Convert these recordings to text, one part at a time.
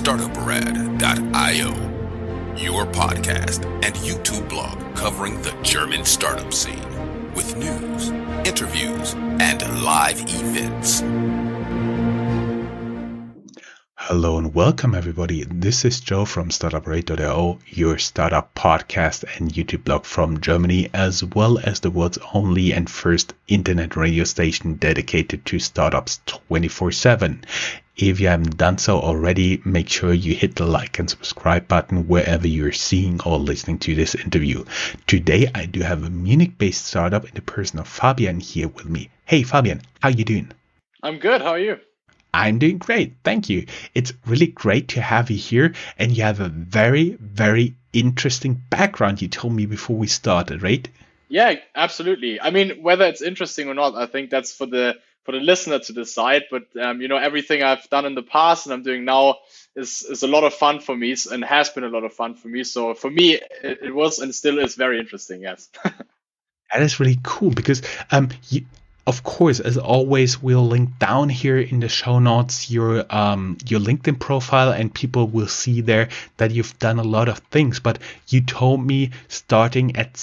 Startuprad.io, your podcast and YouTube blog covering the German startup scene with news, interviews, and live events. Hello and welcome everybody. This is Joe from Startuprad.io, your startup podcast and YouTube blog from Germany, as well as the world's only and first internet radio station dedicated to startups 24/7. If you haven't done so already, make sure you hit the like and subscribe button wherever you're seeing or listening to this interview. Today, I do have a Munich-based startup in the person of Fabian here with me. Hey Fabian, how you doing? I'm good. How are you? I'm doing great. Thank you. It's really great to have you here. And you have a very, very interesting background you told me before we started, right? Yeah, absolutely. I mean, whether it's interesting or not, I think that's for the listener to decide. But, everything I've done in the past and I'm doing now is a lot of fun for me and has been a lot of fun for me. So for me, it was and still is very interesting. Yes. That is really cool because of course, as always, we'll link down here in the show notes your LinkedIn profile, and people will see there that you've done a lot of things. But you told me starting at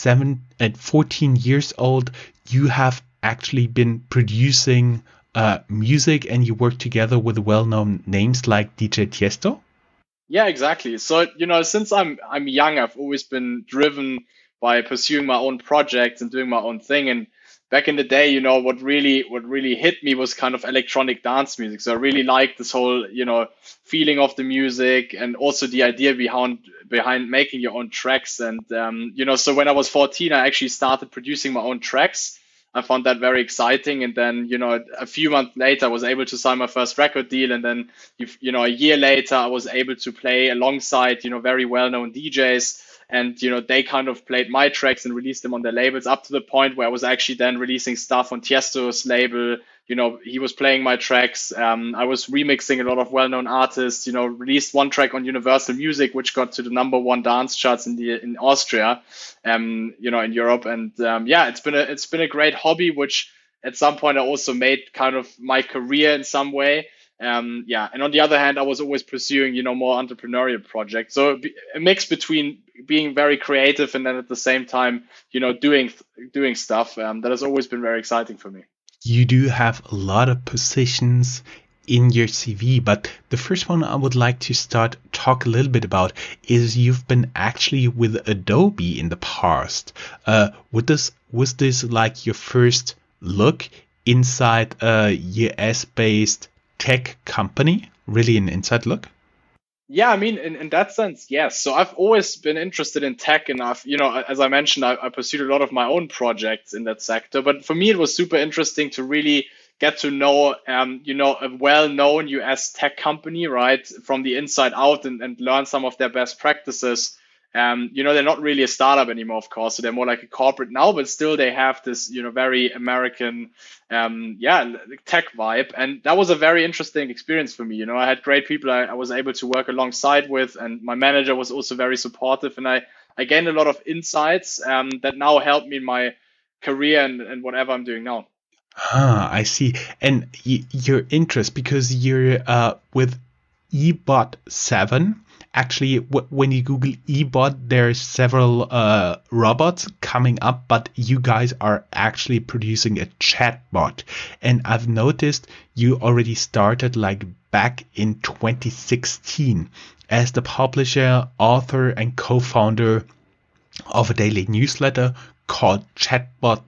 14 years old, you have actually been producing music, and you work together with well-known names like DJ Tiesto. Yeah, exactly. So since I'm young, I've always been driven by pursuing my own projects and doing my own thing. And back in the day, what really hit me was kind of electronic dance music. So I really liked this whole, feeling of the music and also the idea behind making your own tracks. And, so when I was 14, I actually started producing my own tracks. I found that very exciting. And then, a few months later, I was able to sign my first record deal. And then, a year later, I was able to play alongside, very well-known DJs. And, they kind of played my tracks and released them on their labels up to the point where I was actually then releasing stuff on Tiesto's label. He was playing my tracks. I was remixing a lot of well-known artists, released one track on Universal Music, which got to the #1 dance charts in Austria, in Europe. And it's been a great hobby, which at some point I also made kind of my career in some way. And on the other hand, I was always pursuing, more entrepreneurial projects. So a mix between being very creative and then at the same time, doing stuff. That has always been very exciting for me. You do have a lot of positions in your CV, but the first one I would like to talk a little bit about is you've been actually with Adobe in the past. Was this like your first look inside a US-based tech company? Really an inside look? Yeah, I mean, in that sense, yes. So I've always been interested in tech, and I've, as I mentioned, I pursued a lot of my own projects in that sector. But for me, it was super interesting to really get to know, a well-known US tech company, right, from the inside out and learn some of their best practices. They're not really a startup anymore, of course. So they're more like a corporate now, but still they have this, very American, tech vibe. And that was a very interesting experience for me. I had great people I was able to work alongside with, and my manager was also very supportive. And I gained a lot of insights that now help me in my career and whatever I'm doing now. I see. And your interest, because you're with e-bot7. Actually, when you Google e-bot, there's several robots coming up, but you guys are actually producing a chatbot. And I've noticed you already started like back in 2016 as the publisher, author, and co-founder of a daily newsletter called Chatbot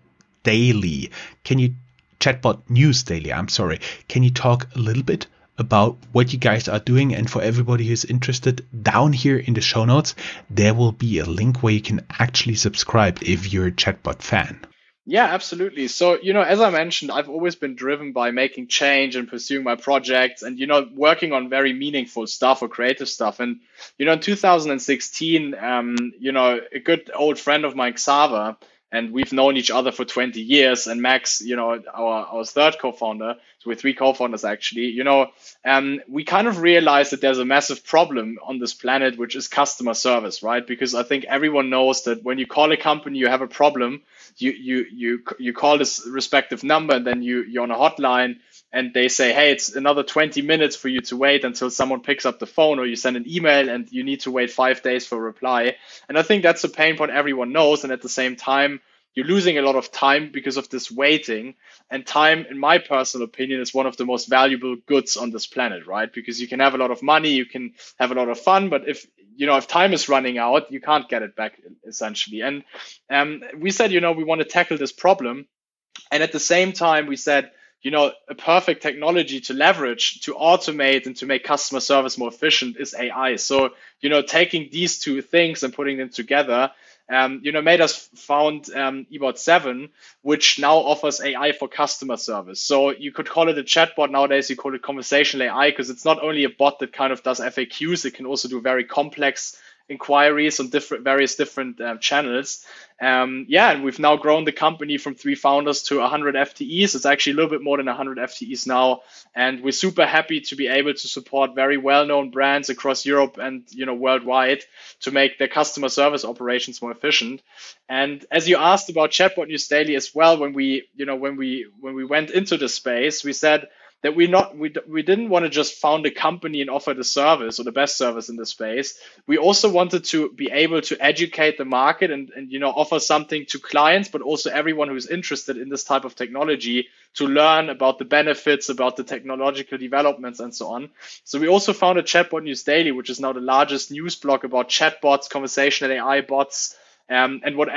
News Daily. I'm sorry. Can you talk a little bit about what you guys are doing? And for everybody who's interested, down here in the show notes, there will be a link where you can actually subscribe if you're a chatbot fan. Yeah, absolutely. So, as I mentioned, I've always been driven by making change and pursuing my projects and, working on very meaningful stuff or creative stuff. And, in 2016, a good old friend of mine, Xaver, and we've known each other for 20 years. And Max, our third co-founder, so we're three co-founders actually, we kind of realized that there's a massive problem on this planet, which is customer service, right? Because I think everyone knows that when you call a company, you have a problem, you call this respective number, and then you're on a hotline, and they say, hey, it's another 20 minutes for you to wait until someone picks up the phone, or you send an email and you need to wait 5 days for a reply. And I think that's a pain point everyone knows. And at the same time, you're losing a lot of time because of this waiting. And time, in my personal opinion, is one of the most valuable goods on this planet, right? Because you can have a lot of money, you can have a lot of fun, but if time is running out, you can't get it back, essentially. And we said, we want to tackle this problem. And at the same time, we said, a perfect technology to leverage, to automate, and to make customer service more efficient is AI. So, taking these two things and putting them together, made us found e-bot7, which now offers AI for customer service. So you could call it a chatbot. Nowadays, you call it conversational AI, because it's not only a bot that kind of does FAQs, it can also do very complex inquiries on various different channels. And we've now grown the company from 3 founders to 100 FTEs. It's actually a little bit more than 100 FTEs now. And we're super happy to be able to support very well-known brands across Europe and worldwide to make their customer service operations more efficient. And as you asked about Chatbot News Daily as well, when we went into the space, we said that we didn't want to just found a company and offer the service or the best service in the space. We also wanted to be able to educate the market and offer something to clients, but also everyone who's interested in this type of technology to learn about the benefits, about the technological developments, and so on. So we also founded Chatbot News Daily, which is now the largest news blog about chatbots, conversational AI bots, and what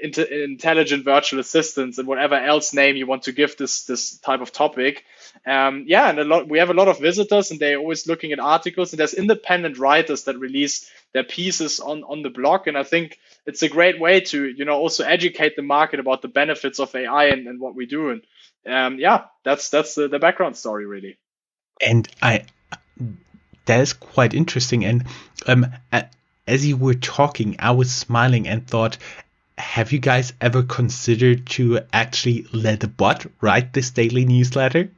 intelligent virtual assistants and whatever else name you want to give this type of topic. And we have a lot of visitors, and they're always looking at articles, and there's independent writers that release their pieces on the blog. And I think it's a great way to also educate the market about the benefits of AI and what we do. And that's the background story, really. And that is quite interesting. And as you were talking, I was smiling and thought, have you guys ever considered to actually let a bot write this daily newsletter?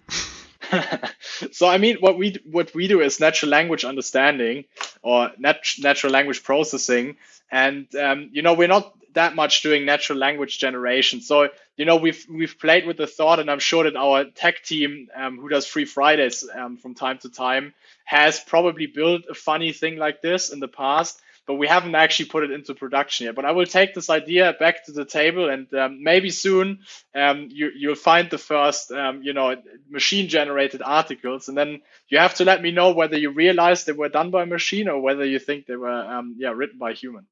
So, I mean, what we do is natural language understanding or natural language processing. And, we're not that much doing natural language generation. So, we've played with the thought, and I'm sure that our tech team, who does Free Fridays from time to time, has probably built a funny thing like this in the past, but we haven't actually put it into production yet. But I will take this idea back to the table, and maybe soon you'll find the first, machine-generated articles, and then you have to let me know whether you realize they were done by a machine or whether you think they were, written by a human.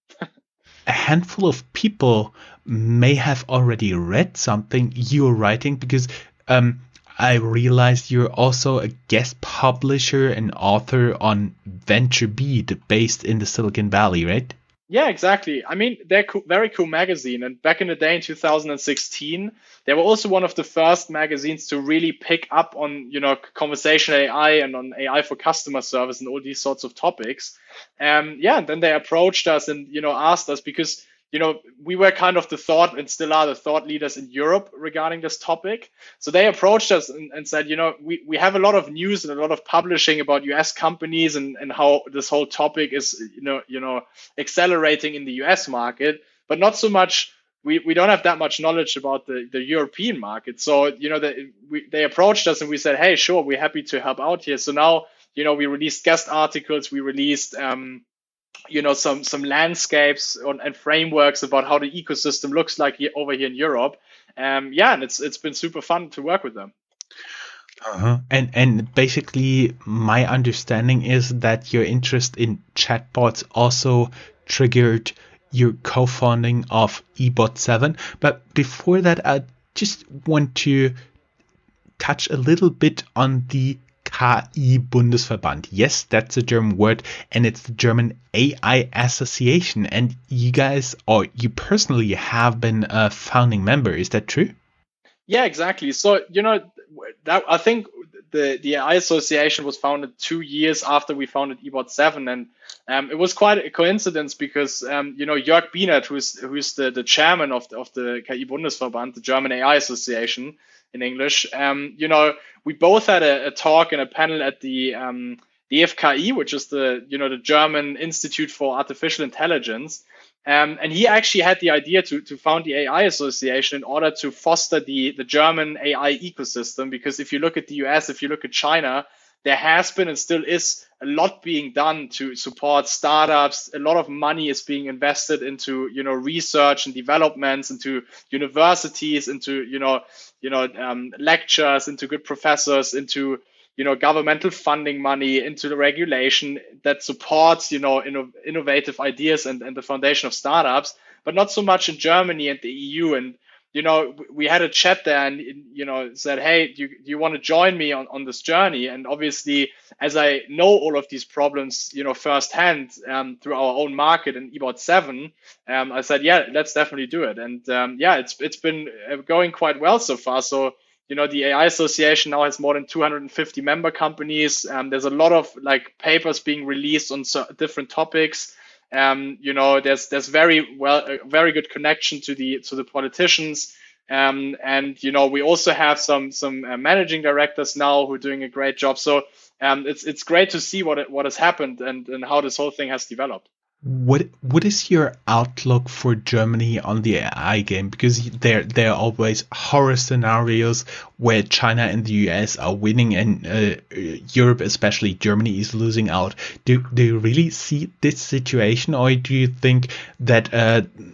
A handful of people may have already read something you're writing, because I realized you're also a guest publisher and author on VentureBeat, based in the Silicon Valley, right? Yeah, exactly. I mean, they're very cool magazine. And back in the day, in 2016, they were also one of the first magazines to really pick up on, conversational AI and on AI for customer service and all these sorts of topics. And then they approached us and, asked us, because we were kind of the thought, and still are the thought leaders in Europe regarding this topic. So they approached us and said, we have a lot of news and a lot of publishing about US companies and how this whole topic is, accelerating in the US market, but not so much. We don't have that much knowledge about the European market. So, they approached us and we said, hey, sure, we're happy to help out here. So now, we released guest articles, we released, some landscapes and frameworks about how the ecosystem looks like over here in Europe. And it's been super fun to work with them. And basically, my understanding is that your interest in chatbots also triggered your co-founding of e-bot7. But before that, I just want to touch a little bit on the KI-Bundesverband. Yes, that's a German word, and it's the German AI Association. And you guys, or you personally, have been a founding member. Is that true? Yeah, exactly. So, that I think the AI Association was founded 2 years after we founded e-bot7, and it was quite a coincidence because Jörg Bienert, who's the chairman of the KI-Bundesverband, the German AI Association in English, we both had a talk and a panel at the FKI, which is the German Institute for Artificial Intelligence. And he actually had the idea to found the AI Association in order to foster the German AI ecosystem. Because if you look at the US, if you look at China, there has been and still is a lot being done to support startups. A lot of money is being invested into, research and developments, into universities, into, lectures, into good professors, into, governmental funding money, into the regulation that supports, innovative ideas and the foundation of startups, but not so much in Germany and the EU. And we had a chat there and, said, hey, do you want to join me on this journey? And obviously, as I know all of these problems, firsthand through our own market in e-bot7, I said, yeah, let's definitely do it. And it's been going quite well so far. So, the AI Association now has more than 250 member companies. There's a lot of papers being released on different topics. There's very good connection to the politicians, and we also have some managing directors now who are doing a great job. So it's great to see what has happened and how this whole thing has developed. What is your outlook for Germany on the AI game? Because there are always horror scenarios where China and the US are winning and Europe, especially Germany, is losing out. Do you really see this situation, or do you think that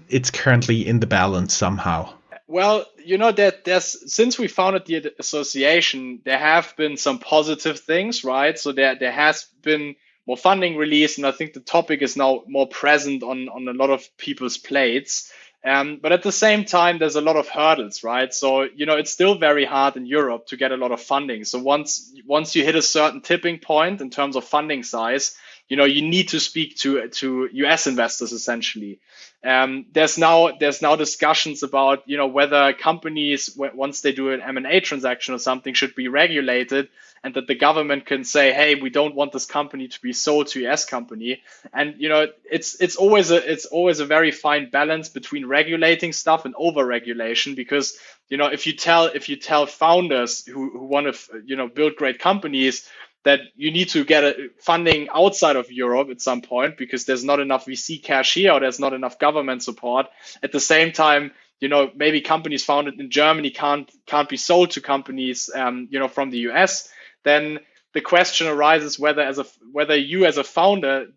it's currently in the balance somehow? Well, that since we founded the association, there have been some positive things, right? So there has been more funding released, and I think the topic is now more present on a lot of people's plates. But at the same time, there's a lot of hurdles, right? So, it's still very hard in Europe to get a lot of funding. So once you hit a certain tipping point in terms of funding size, you need to speak to US investors essentially. There's now discussions about, whether companies, once they do an M&A transaction or something, should be regulated, and that the government can say, hey, we don't want this company to be sold to US company. And, it's always a very fine balance between regulating stuff and over-regulation, because, if you tell founders who want to, build great companies that you need to get funding outside of Europe at some point because there's not enough VC cash here or there's not enough government support. At the same time, maybe companies founded in Germany can't be sold to companies, from the US. Then the question arises whether you as a founder,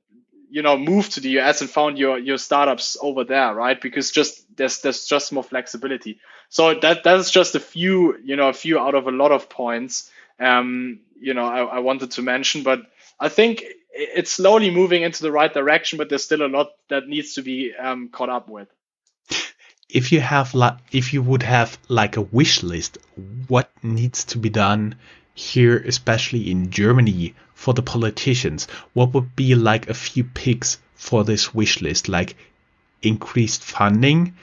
move to the US and found your startups over there, right? Because there's just more flexibility. So that's just a few out of a lot of points. I wanted to mention, but I think it's slowly moving into the right direction, but there's still a lot that needs to be caught up with. If you would have a wish list, what needs to be done here, especially in Germany, for the politicians? What would be a few picks for this wish list? Like increased funding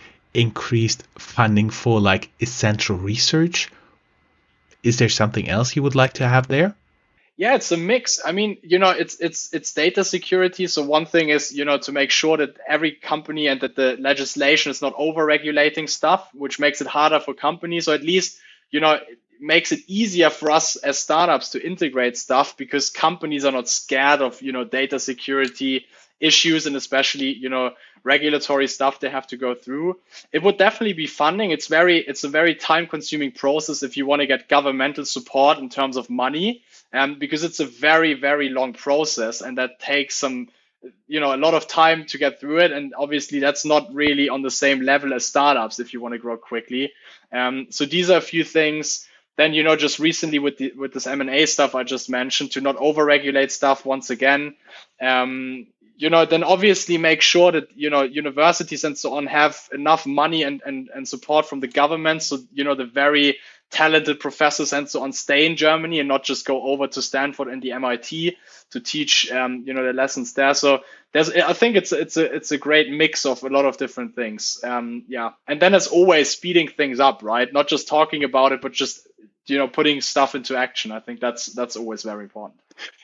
for essential research? Is there something else you would like to have there? Yeah, it's a mix. I mean, it's data security. So one thing is, to make sure that every company and that the legislation is not over-regulating stuff, which makes it harder for companies, or at least, it makes it easier for us as startups to integrate stuff, because companies are not scared of, data security issues and especially, regulatory stuff they have to go through. It would definitely be funding. It's a very time-consuming process if you want to get governmental support in terms of money, because it's a very, very long process, and that takes a lot of time to get through it. And obviously that's not really on the same level as startups if you want to grow quickly. So these are a few things. Then, just recently with this M&A stuff I just mentioned, to not over-regulate stuff once again. Then obviously make sure that, universities and so on have enough money and support from the government. So, the very talented professors and so on stay in Germany and not just go over to Stanford and the MIT to teach, the lessons there. So I think it's a great mix of a lot of different things. And then as always, speeding things up, right? Not just talking about it, but just, putting stuff into action. I think that's always very important.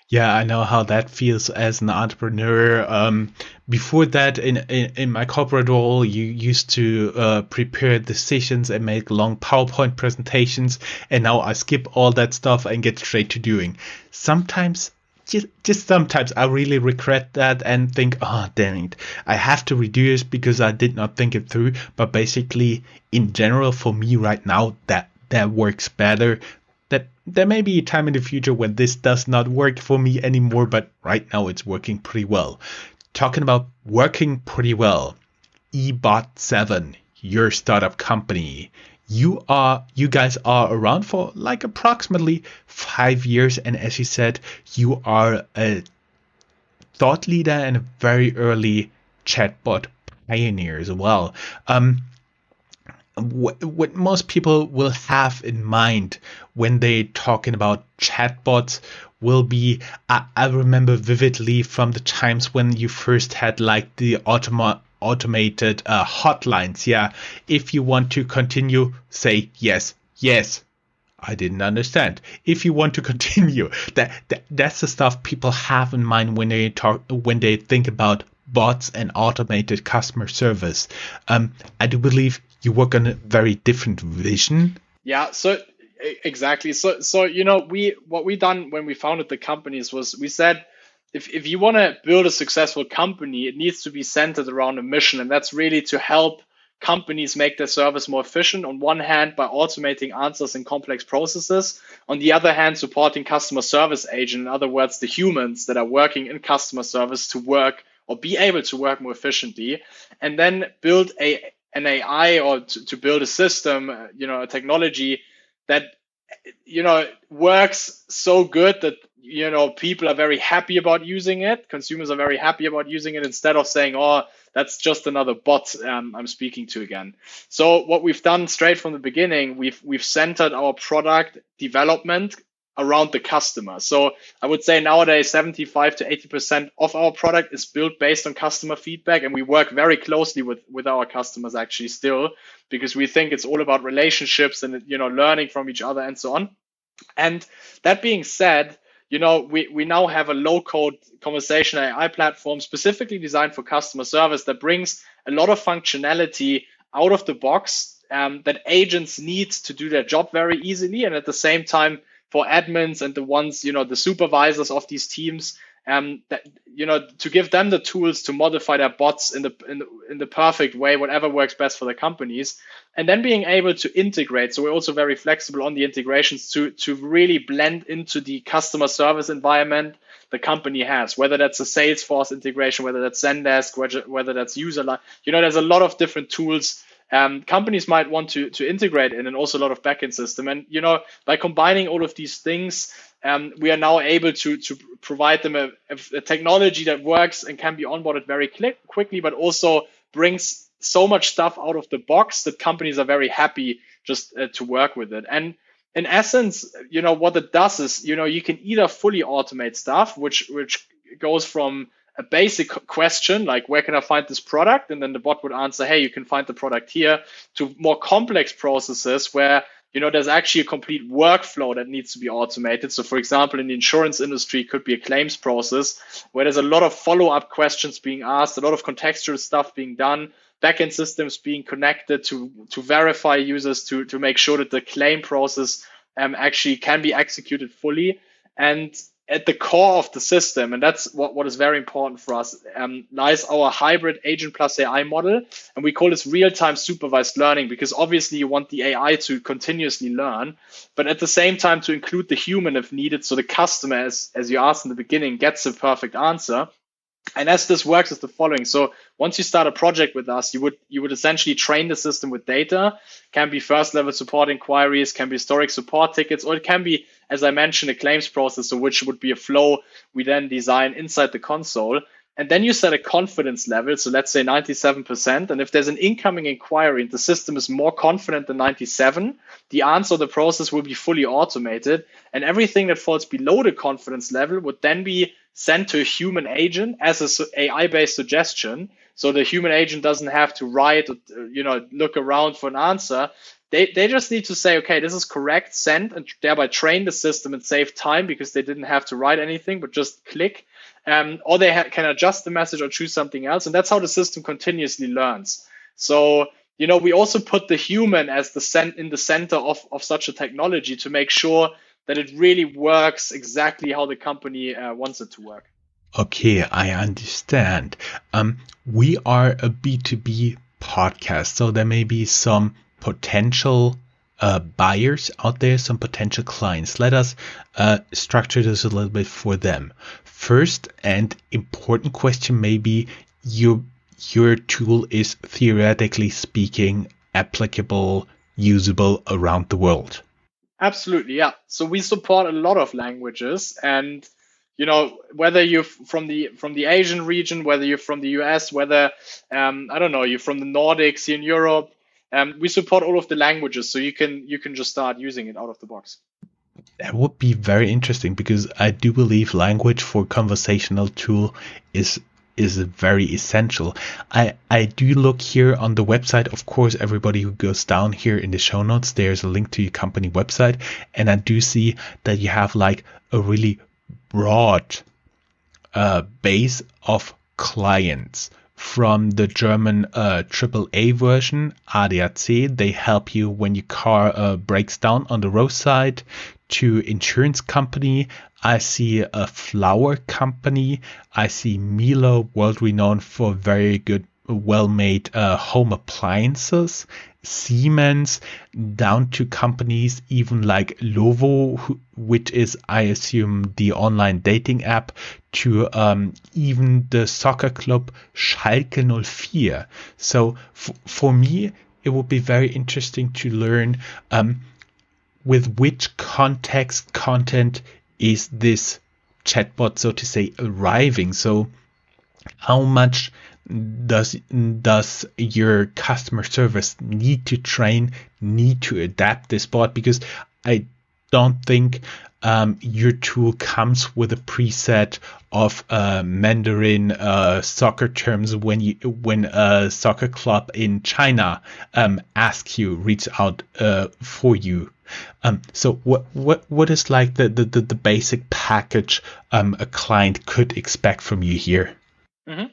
Yeah, I know how that feels as an entrepreneur. Before that, in my corporate role, you used to prepare decisions and make long PowerPoint presentations, and now I skip all that stuff and get straight to doing. Sometimes just sometimes I really regret that and think, oh, dang it, I have to reduce because I did not think it through. But basically, in general, for me right now, that works better. That there may be a time in the future when this does not work for me anymore, but right now it's working pretty well. Talking about working pretty well, e-bot7, your startup company. You guys are around for like approximately 5 years, and as you said, you are a thought leader and a very early chatbot pioneer as well. What most people will have in mind when they talking about chatbots will be, I remember vividly from the times when you first had like the automated hotlines. Yeah, if you want to continue, say yes, yes. I didn't understand. If you want to continue, that's the stuff people have in mind when they think about bots and automated customer service. I do believe you work on a very different vision. Yeah, so exactly. So what we done when we founded the companies was we said if you want to build a successful company, it needs to be centered around a mission, and that's really to help companies make their service more efficient, on one hand by automating answers in complex processes, on the other hand supporting customer service agents, in other words the humans that are working in customer service, to work or be able to work more efficiently, and then build an AI or to build a system, a technology that works so good that people are very happy about using it, consumers are very happy about using it, instead of saying, oh, that's just another bot I'm speaking to again. So what we've done straight from the beginning, we've centered our product development around the customer. So I would say nowadays 75 to 80% of our product is built based on customer feedback, and we work very closely with our customers actually still, because we think it's all about relationships and learning from each other and so on. And that being said, we now have a low-code conversational AI platform specifically designed for customer service that brings a lot of functionality out of the box that agents need to do their job very easily, and at the same time for admins and the ones, the supervisors of these teams, to give them the tools to modify their bots in the perfect way, whatever works best for the companies, and then being able to integrate. So we're also very flexible on the integrations to really blend into the customer service environment the company has, whether that's a Salesforce integration, whether that's Zendesk, whether that's user. There's a lot of different tools companies might want to integrate in, and also a lot of backend system. And by combining all of these things, we are now able to provide them a technology that works and can be onboarded very quickly, but also brings so much stuff out of the box that companies are very happy just to work with it. And in essence, what it does is, you can either fully automate stuff, which goes from a basic question like, where can I find this product? And then the bot would answer, hey, you can find the product here, to more complex processes where there's actually a complete workflow that needs to be automated. So for example, in the insurance industry, it could be a claims process where there's a lot of follow-up questions being asked, a lot of contextual stuff being done, backend systems being connected to verify users to make sure that the claim process actually can be executed fully. And at the core of the system, and that's what is very important for us, lies our hybrid agent plus AI model. And we call this real-time supervised learning, because obviously you want the AI to continuously learn, but at the same time to include the human if needed. So the customer, as you asked in the beginning, gets a perfect answer. And as this works is the following. So once you start a project with us, you would essentially train the system with data. Can be first level support inquiries, can be historic support tickets, or it can be, as I mentioned, a claims process, so which would be a flow we then design inside the console. And then you set a confidence level, so let's say 97%. And if there's an incoming inquiry and the system is more confident than 97, the answer of the process will be fully automated. And everything that falls below the confidence level would then be sent to a human agent as an AI-based suggestion. So the human agent doesn't have to write or look around for an answer. They just need to say, okay, this is correct, send, and thereby train the system and save time because they didn't have to write anything, but just click. Or they can adjust the message or choose something else. And that's how the system continuously learns. So, we also put the human as in the center of such a technology to make sure that it really works exactly how the company wants it to work. Okay, I understand. We are a B2B podcast, so there may be some potential buyers out there, some potential clients. Let us structure this a little bit for them. First and important question may be your tool is theoretically speaking applicable, usable around the world. Absolutely, yeah. So we support a lot of languages, and whether you're from the Asian region, whether you're from the US, whether I don't know, you're from the Nordics here in Europe, we support all of the languages, so you can just start using it out of the box. That would be very interesting because I do believe language for conversational tool is very essential. I do look here on the website. Of course, everybody who goes down here in the show notes, there's a link to your company website, and I do see that you have like a really broad base of clients. From the German AAA version, ADAC, they help you when your car breaks down on the roadside, to insurance company. I see a flower company. I see Miele, world renowned for very good, well-made home appliances. Siemens, down to companies even like Loovo, which is, I assume, the online dating app, to even the soccer club Schalke 04. So for me, it would be very interesting to learn with which content is this chatbot, so to say, arriving. So how much does your customer service need to train, need to adapt this bot? Because I don't think your tool comes with a preset of Mandarin soccer terms when a soccer club in China asks you, reach out for you. So what is like the basic package a client could expect from you here? Mm-hmm.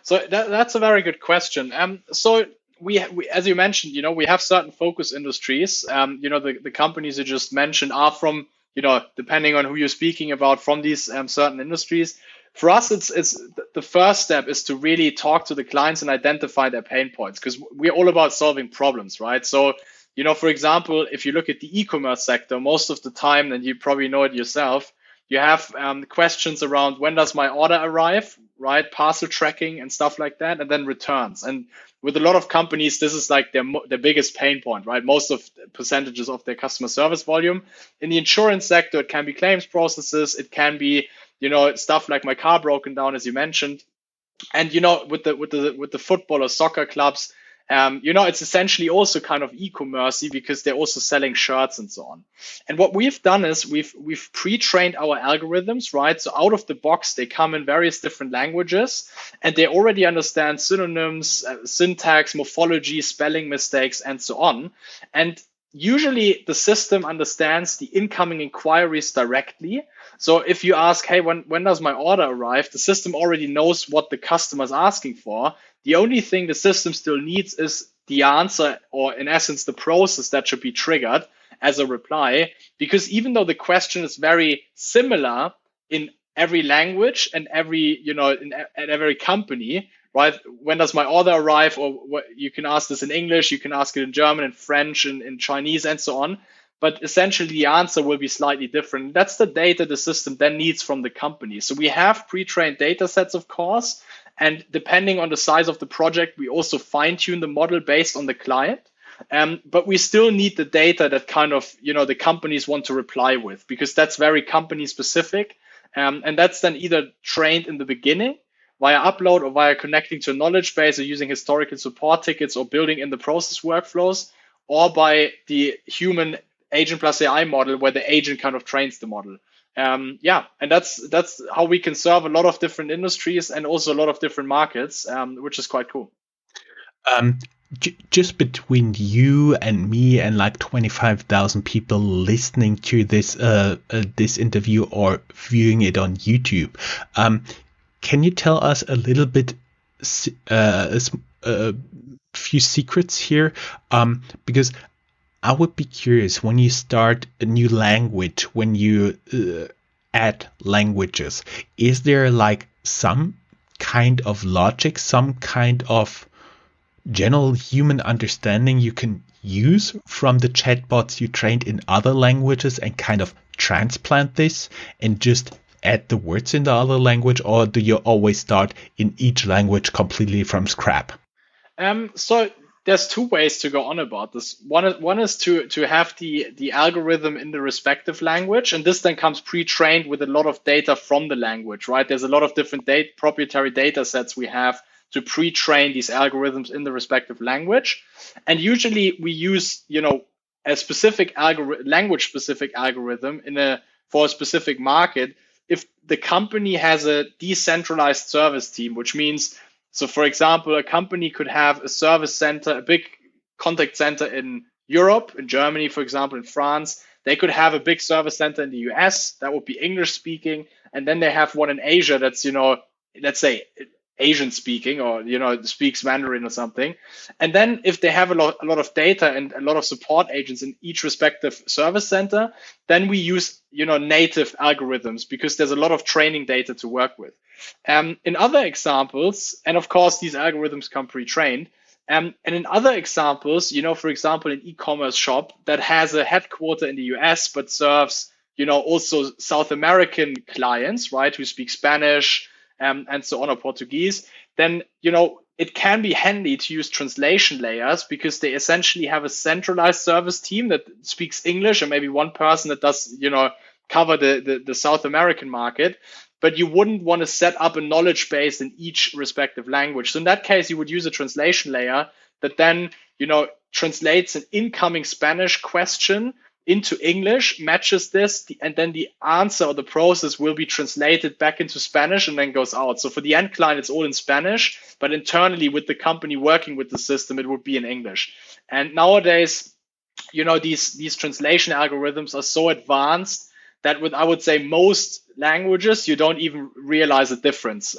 So that's a very good question. So we, as you mentioned, we have certain focus industries. The companies you just mentioned are from, depending on who you're speaking about, from these certain industries. For us, it's the first step is to really talk to the clients and identify their pain points, because we're all about solving problems, right? So, for example, if you look at the e-commerce sector, most of the time, and you probably know it yourself, you have questions around when does my order arrive, right? Parcel tracking and stuff like that, and then returns. And with a lot of companies, this is like their biggest pain point, right? Most of percentages of their customer service volume. In the insurance sector, it can be claims processes. It can be, stuff like my car broken down, as you mentioned. And, with the football or soccer clubs, it's essentially also kind of e-commerce because they're also selling shirts and so on. And what we've done is we've pre-trained our algorithms, right? So out of the box, they come in various different languages, and they already understand synonyms, syntax, morphology, spelling mistakes, and so on. And usually the system understands the incoming inquiries directly. So if you ask, hey, when does my order arrive? The system already knows what the customer is asking for. The only thing the system still needs is the answer, or in essence, the process that should be triggered as a reply. Because even though the question is very similar in every language and every, at every company, right? When does my order arrive? Or you can ask this in English, you can ask it in German, in French, in Chinese, and so on. But essentially, the answer will be slightly different. That's the data the system then needs from the company. So we have pre-trained data sets, of course. And depending on the size of the project, we also fine-tune the model based on the client. But we still need the data that kind of, the companies want to reply with, because that's very company specific. And that's then either trained in the beginning via upload or via connecting to a knowledge base or using historical support tickets or building in the process workflows, or by the human agent plus AI model where the agent kind of trains the model. And that's how we can serve a lot of different industries and also a lot of different markets, which is quite cool. Just between you and me and like 25,000 people listening to this this interview or viewing it on YouTube, can you tell us a little bit, a few secrets here? Because I would be curious when you start a new language, when you add languages, is there like some kind of logic, some kind of general human understanding you can use from the chatbots you trained in other languages and kind of transplant this and just add the words in the other language, or do you always start in each language completely from scratch? So there's two ways to go on about this. One is to have the algorithm in the respective language, and this then comes pre-trained with a lot of data from the language, right? There's a lot of different proprietary data sets we have to pre-train these algorithms in the respective language. And usually we use, a specific language-specific algorithm for a specific market if the company has a decentralized service team, which means, so for example, a company could have a service center, a big contact center in Europe, in Germany, for example, in France. They could have a big service center in the US that would be English speaking. And then they have one in Asia that's, let's say Asian speaking, or, speaks Mandarin or something. And then if they have a lot of data and a lot of support agents in each respective service center, then we use, native algorithms because there's a lot of training data to work with. In other examples, and of course, these algorithms come pre-trained. And in other examples, for example, an e-commerce shop that has a headquarter in the US, but serves, also South American clients, right, who speak Spanish, and so on, or Portuguese, then, it can be handy to use translation layers because they essentially have a centralized service team that speaks English and maybe one person that does, cover the South American market. But you wouldn't want to set up a knowledge base in each respective language. So in that case, you would use a translation layer that then, translates an incoming Spanish question into English, matches this, and then the answer or the process will be translated back into Spanish and then goes out. So for the end client, it's all in Spanish, but internally with the company working with the system, it would be in English. And nowadays, these translation algorithms are so advanced that with, I would say, most languages, you don't even realize a difference.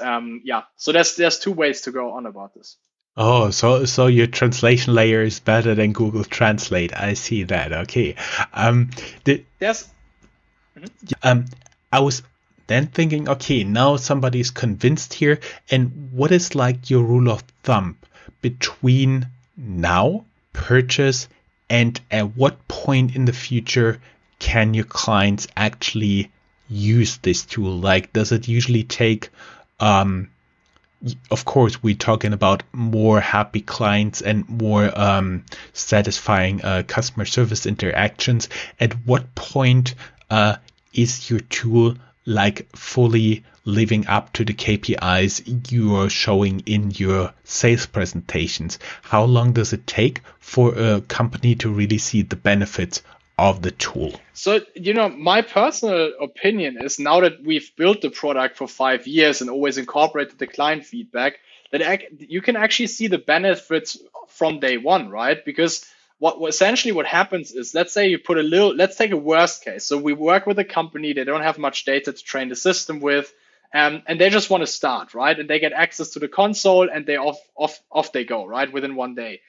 So there's two ways to go on about this. Oh, so your translation layer is better than Google Translate. I see that. Okay. Yes. I was then thinking, okay, now somebody's convinced here. And what is like your rule of thumb between now, purchase, and at what point in the future can your clients actually use this tool? Like, does it usually take, of course, we're talking about more happy clients and more satisfying customer service interactions. At what point is your tool like fully living up to the KPIs you are showing in your sales presentations? How long does it take for a company to really see the benefits of the tool? So, my personal opinion is, now that we've built the product for 5 years and always incorporated the client feedback, that you can actually see the benefits from day one, right? Because what happens is, let's say you let's take a worst case. So we work with a company, they don't have much data to train the system with, and they just want to start, right? And they get access to the console and they off they go, right? Within 1 day.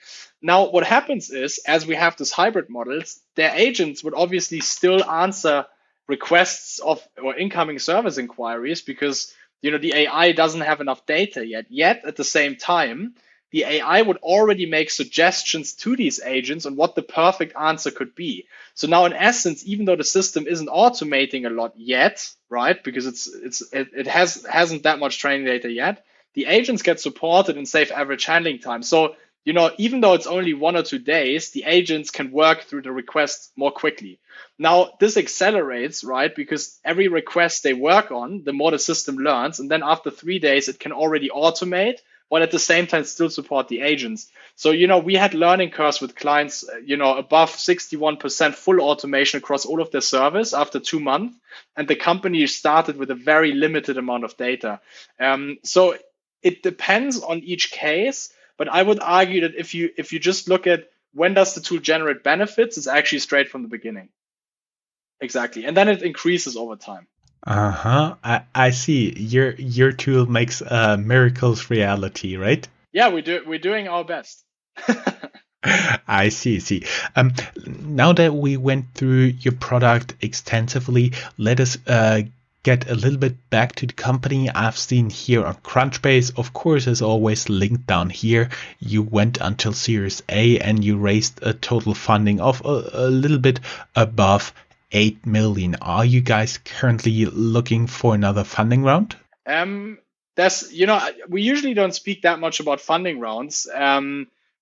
Now, what happens is, as we have these hybrid models, their agents would obviously still answer requests or incoming service inquiries because, the AI doesn't have enough data yet. Yet at the same time, the AI would already make suggestions to these agents on what the perfect answer could be. So now, in essence, even though the system isn't automating a lot yet, right, because it hasn't that much training data yet, the agents get supported and save average handling time. So, even though it's only 1 or 2 days, the agents can work through the request more quickly. Now, this accelerates, right, because every request they work on, the more the system learns. And then after 3 days, it can already automate, while at the same time still support the agents. So, we had learning curves with clients, above 61% full automation across all of their service after 2 months. And the company started with a very limited amount of data. So it depends on each case. But I would argue that if you just look at when does the tool generate benefits, it's actually straight from the beginning. Exactly. And then it increases over time. I see. Your tool makes miracles reality, right? Yeah, we're doing our best. I see. Now that we went through your product extensively, let us get a little bit back to the company. I've seen here on Crunchbase, of course, as always, linked down here. You went until Series A and you raised a total funding of a little bit above 8 million. Are you guys currently looking for another funding round? We usually don't speak that much about funding rounds.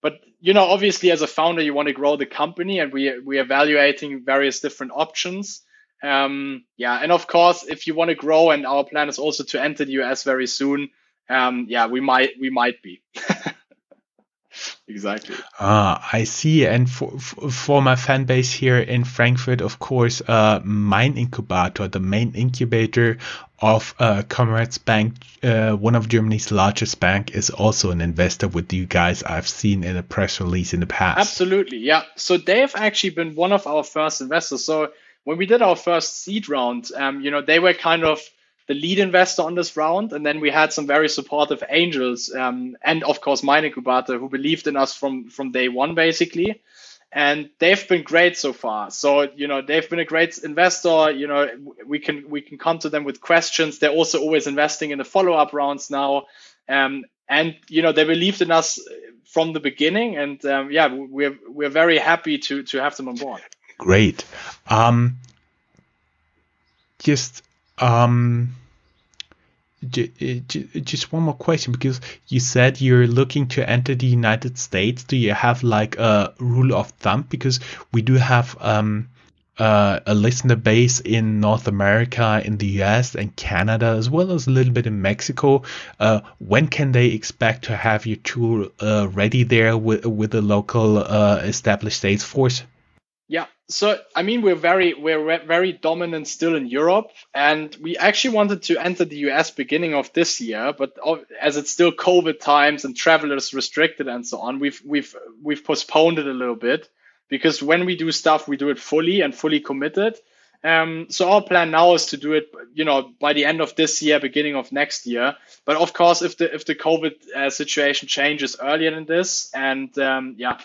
But obviously, as a founder, you want to grow the company, and we're evaluating various different options. And of course, if you want to grow, and our plan is also to enter the US very soon, we might be. Exactly. I see. And for my fan base here in Frankfurt, of course, Mein Inkubator, the main incubator of Commerzbank, one of Germany's largest bank, is also an investor with you guys. I've seen in a press release in the past. Absolutely, yeah. So they've actually been one of our first investors. So when we did our first seed round, they were kind of the lead investor on this round, and then we had some very supportive angels, and of course Mein Inkubator, who believed in us from day one, basically. And they've been great so far. So they've been a great investor. We can come to them with questions. They're also always investing in the follow-up rounds now, and they believed in us from the beginning. And we're very happy to have them on board. Great. Just one more question, because you said you're looking to enter the United States. Do you have like a rule of thumb? Because we do have a listener base in North America, in the US and Canada, as well as a little bit in Mexico. When can they expect to have your tool ready there with a local established sales force? Yeah, so I mean, we're very dominant still in Europe, and we actually wanted to enter the US beginning of this year, but as it's still COVID times and travel is restricted and so on, we've postponed it a little bit, because when we do stuff, we do it fully committed. So our plan now is to do it, by the end of this year, beginning of next year. But of course, if the COVID situation changes earlier than this, and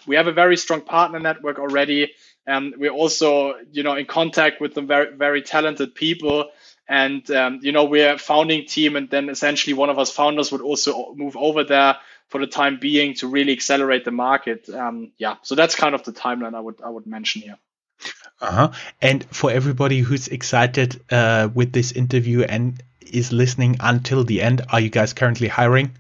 we have a very strong partner network already. We're also, in contact with some very, very talented people, and we're a founding team, and then essentially one of us founders would also move over there for the time being to really accelerate the market. So that's kind of the timeline I would mention here. And for everybody who's excited with this interview and is listening until the end, are you guys currently hiring?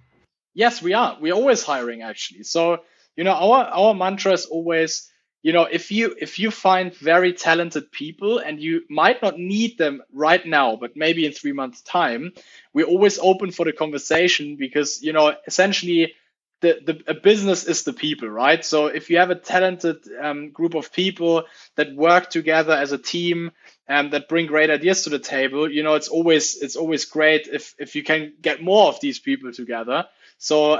Yes, we are. We're always hiring, actually. So our mantra is always, if you find very talented people and you might not need them right now, but maybe in 3 months' time, we're always open for the conversation, because essentially a business is the people, right? So if you have a talented group of people that work together as a team and that bring great ideas to the table, it's always great if you can get more of these people together. So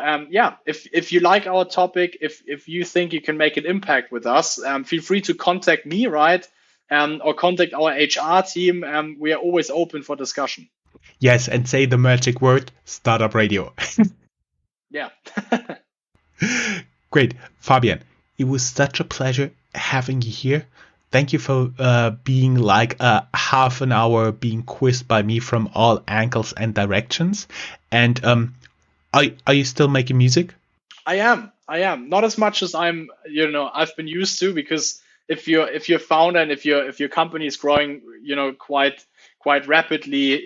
if you like our topic, if you think you can make an impact with us, feel free to contact me, right? Or contact our HR team. We are always open for discussion. Yes, and say the magic word, Startup Radio. Yeah. Great. Fabian, it was such a pleasure having you here. Thank you for being like half an hour being quizzed by me from all angles and directions. And are you still making music? I am. Not as much as I've been used to, because if you're a founder and if your company is growing, quite rapidly,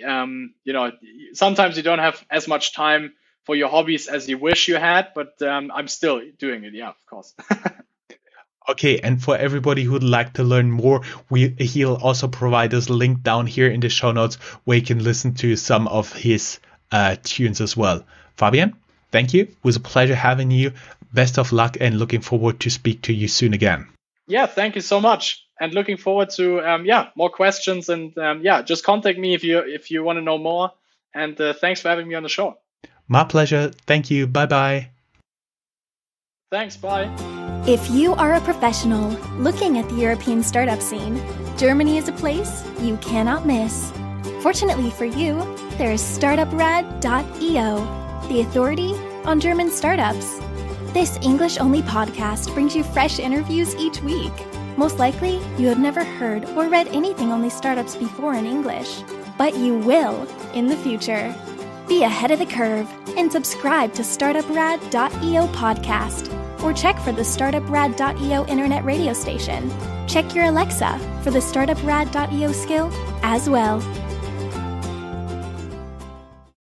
sometimes you don't have as much time for your hobbies as you wish you had, but I'm still doing it. Yeah, of course. Okay, and for everybody who'd like to learn more, he'll also provide us a link down here in the show notes where you can listen to some of his tunes as well. Fabian, thank you. It was a pleasure having you. Best of luck, and looking forward to speak to you soon again. Yeah, thank you so much. And looking forward to more questions, and just contact me if you want to know more. And thanks for having me on the show. My pleasure. Thank you. Bye-bye. Thanks. Bye. If you are a professional looking at the European startup scene, Germany is a place you cannot miss. Fortunately for you, there is Startuprad.io, the authority on German startups. This English-only podcast brings you fresh interviews each week. Most likely, you have never heard or read anything on these startups before in English, but you will in the future. Be ahead of the curve and subscribe to Startuprad.io podcast, or check for the Startuprad.io internet radio station. Check your Alexa for the Startuprad.io skill as well.